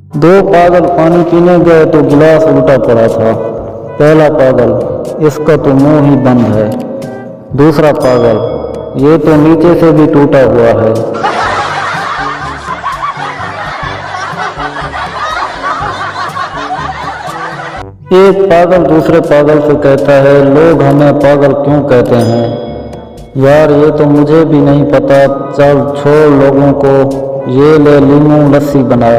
दो पागल पानी पीने गए तो गिलास उल्टा पड़ा था। पहला पागल, इसका तो मुंह ही बंद है। दूसरा पागल, ये तो नीचे से भी टूटा हुआ है। एक पागल दूसरे पागल से कहता है, लोग हमें पागल क्यों कहते हैं? यार ये तो मुझे भी नहीं पता, चल छोड़ लोगों को, ये ले लीमू लस्सी बना।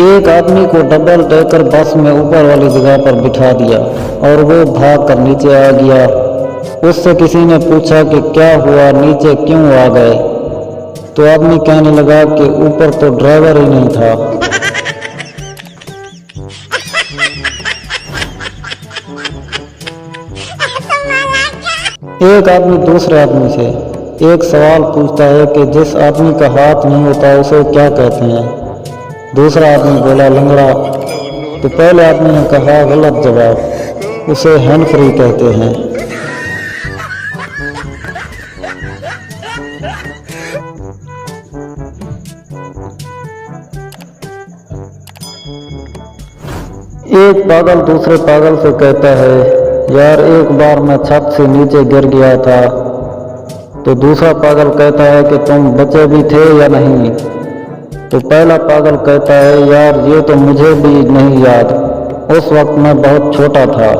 एक आदमी को डबल डेकर बस में ऊपर वाली जगह पर बिठा दिया और वो भाग कर नीचे आ गया। उससे किसी ने पूछा कि क्या हुआ, नीचे क्यों आ गए? तो आदमी कहने लगा कि ऊपर तो ड्राइवर ही नहीं था। एक आदमी दूसरे आदमी से एक सवाल पूछता है कि जिस आदमी का हाथ नहीं होता उसे क्या कहते हैं? दूसरा आदमी बोला, लंगड़ा। तो पहले आदमी ने कहा, गलत जवाब, उसे हैंड फ्री कहते हैं। एक पागल दूसरे पागल से कहता है, यार एक बार मैं छत से नीचे गिर गया था। तो दूसरा पागल कहता है कि तुम बचे भी थे या नहीं? तो पहला पागल कहता है, यार ये तो मुझे भी नहीं याद, उस वक्त मैं बहुत छोटा था।